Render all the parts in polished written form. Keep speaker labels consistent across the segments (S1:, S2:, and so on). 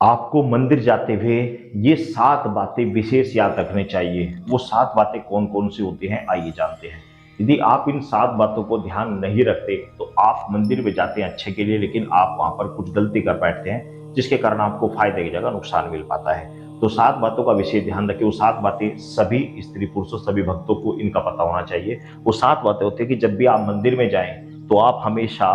S1: आपको मंदिर जाते हुए ये 7 बातें विशेष याद रखनी चाहिए। वो 7 बातें कौन-कौन सी होती हैं, आइए जानते हैं। यदि आप इन 7 बातों को ध्यान नहीं रखते, तो आप मंदिर में जाते हैं अच्छे के लिए, लेकिन आप वहाँ पर कुछ गलती कर बैठते हैं, जिसके कारण आपको फ़ायदे की जगह नुकसान मिल पाता है। तो 7 बातों का विशेष ध्यान रखें। वो 7 बातें सभी स्त्री-पुरुषों, सभी भक्तों को इनका पता होना चाहिए। वो 7 बातें होती हैं कि जब भी आप मंदिर में जाएँ, तो आप हमेशा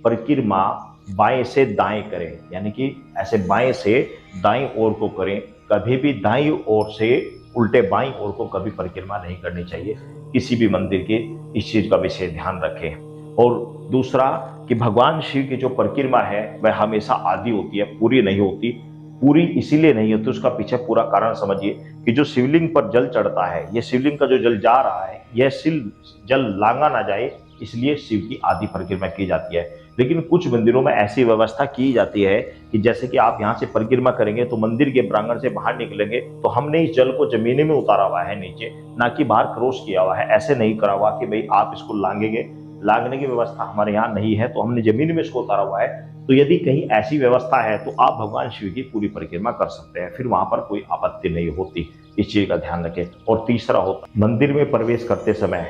S1: परिक्रमा बाएँ से दाएँ करें, यानी कि ऐसे बाएँ से दाईं ओर को करें। कभी भी दाईं ओर से उल्टे बाईं ओर को कभी परिक्रमा नहीं करनी चाहिए किसी भी मंदिर के। इस चीज का विशेष ध्यान रखें। और दूसरा कि भगवान शिव की जो परिक्रमा है वह हमेशा आधी होती है, पूरी नहीं होती। पूरी इसीलिए नहीं होती, उसका पीछे पूरा कारण समझिए कि जो शिवलिंग पर जल चढ़ता है, ये शिवलिंग का जो जल जा रहा है, यह शिव जल लांगा ना जाए, इसलिए शिव की आधी परिक्रमा की जाती है। लेकिन कुछ मंदिरों में ऐसी व्यवस्था की जाती है कि जैसे कि आप यहाँ से परिक्रमा करेंगे तो मंदिर के प्रांगण से बाहर निकलेंगे तो हमने इस जल को जमीन में उतारा हुआ है नीचे, ना कि बाहर क्रॉस किया हुआ है। ऐसे नहीं करा हुआ कि भाई आप इसको लांगेंगे, लांगने की व्यवस्था हमारे यहाँ नहीं है, तो हमने जमीन में इसको उतारा हुआ है। तो यदि कहीं ऐसी व्यवस्था है तो आप भगवान शिव की पूरी परिक्रमा कर सकते हैं, फिर वहां पर कोई आपत्ति नहीं होती। इस चीज का ध्यान रखें। और तीसरा होता, मंदिर में प्रवेश करते समय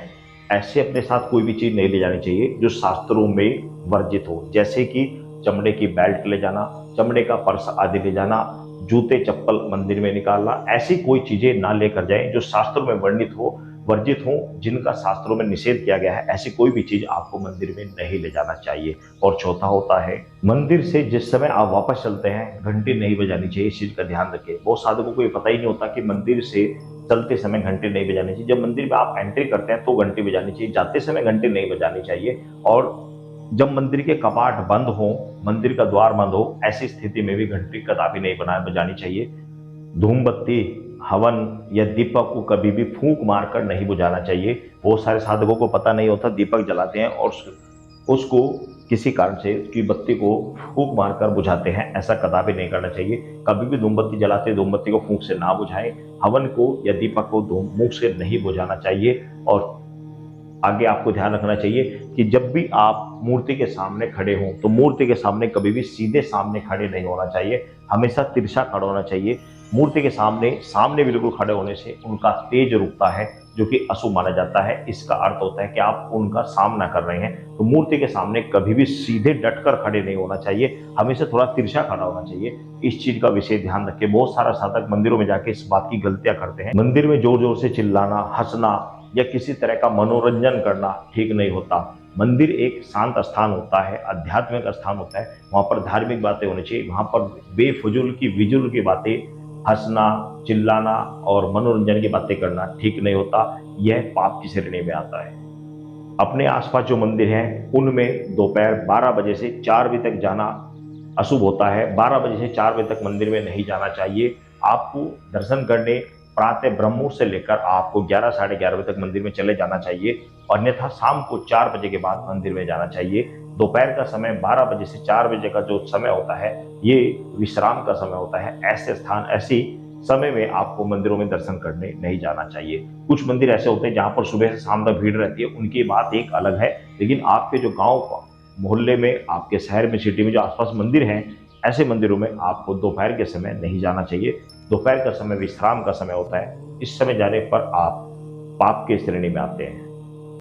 S1: ऐसे अपने साथ कोई भी चीज नहीं ले जानी चाहिए जो शास्त्रों में वर्जित हो, जैसे कि चमड़े की बेल्ट ले जाना, चमड़े का पर्स आदि ले जाना, जूते चप्पल मंदिर में निकालना। ऐसी कोई चीजें ना लेकर जाएं जो शास्त्रों में वर्णित हो, वर्जित हो, जिनका शास्त्रों में निषेध किया गया है। ऐसी कोई भी चीज आपको मंदिर में नहीं ले जाना चाहिए। और चौथा होता है, मंदिर से जिस समय आप वापस चलते हैं घंटी नहीं बजानी चाहिए। इस चीज का ध्यान रखें। बहुत साधकों को ये पता ही नहीं होता कि मंदिर से चलते समय घंटी नहीं बजानी चाहिए। जब मंदिर में आप एंट्री करते हैं तो घंटी बजानी चाहिए, जाते समय घंटी नहीं बजानी चाहिए। और जब मंदिर के कपाट बंद हो, मंदिर का द्वार बंद हो, ऐसी स्थिति में भी घंटी कदापि नहीं बजानी चाहिए। धूमबत्ती, हवन या दीपक को कभी भी फूंक मारकर नहीं बुझाना चाहिए। बहुत सारे साधकों को पता नहीं होता, दीपक जलाते हैं और उसको किसी कारण से उसकी बत्ती को फूंक मारकर बुझाते हैं। ऐसा कदापि नहीं करना चाहिए। कभी भी धूमबत्ती जलाते धूमबत्ती को फूंक से ना बुझाएं। हवन को या दीपक को मुंह से नहीं बुझाना चाहिए। और आगे आपको ध्यान रखना चाहिए कि जब भी आप मूर्ति के सामने खड़े हों तो मूर्ति के सामने कभी भी सीधे सामने खड़े नहीं होना चाहिए, हमेशा तिरछा खड़ा होना चाहिए। मूर्ति के सामने सामने बिल्कुल खड़े होने से उनका तेज रुकता है, जो कि अशुभ माना जाता है। इसका अर्थ होता है कि आप उनका सामना कर रहे हैं। तो मूर्ति के सामने कभी भी सीधे डटकर खड़े नहीं होना चाहिए, हमेशा थोड़ा तिरछा खड़ा होना चाहिए। इस चीज का विशेष ध्यान रखें। बहुत सारा साधक मंदिरों में जाके इस बात की गलतियां करते हैं। मंदिर में जोर जोर से चिल्लाना, हंसना या किसी तरह का मनोरंजन करना ठीक नहीं होता। मंदिर एक शांत स्थान होता है, आध्यात्मिक स्थान होता है। वहां पर धार्मिक बातें होनी चाहिए। वहां पर बेफजूल की विजुल की बातें, हंसना, चिल्लाना और मनोरंजन की बातें करना ठीक नहीं होता। यह पाप की श्रेणी में आता है। अपने आसपास जो मंदिर हैं उनमें दोपहर 12 बजे से 4 बजे तक जाना अशुभ होता है। 12 बजे से 4 बजे तक मंदिर में नहीं जाना चाहिए। आपको दर्शन करने प्रातः ब्रह्म मुहूर्त से लेकर आपको 11 साढ़े 11 बजे तक मंदिर में चले जाना चाहिए। अन्यथा शाम को 4 बजे के बाद मंदिर में जाना चाहिए। दोपहर का समय 12 बजे से 4 बजे का जो समय होता है, ये विश्राम का समय होता है। ऐसे स्थान, ऐसी समय में आपको मंदिरों में दर्शन करने नहीं जाना चाहिए। कुछ मंदिर ऐसे होते हैं जहां पर सुबह से शाम तक भीड़ रहती है, उनकी बात एक अलग है। लेकिन आपके जो गांव का मोहल्ले में, आपके शहर में, सिटी में जो आसपास मंदिर हैं, ऐसे मंदिरों में आपको दोपहर के समय नहीं जाना चाहिए। दोपहर का समय विश्राम का समय होता है। इस समय जाने पर आप पाप की श्रेणी में आते हैं।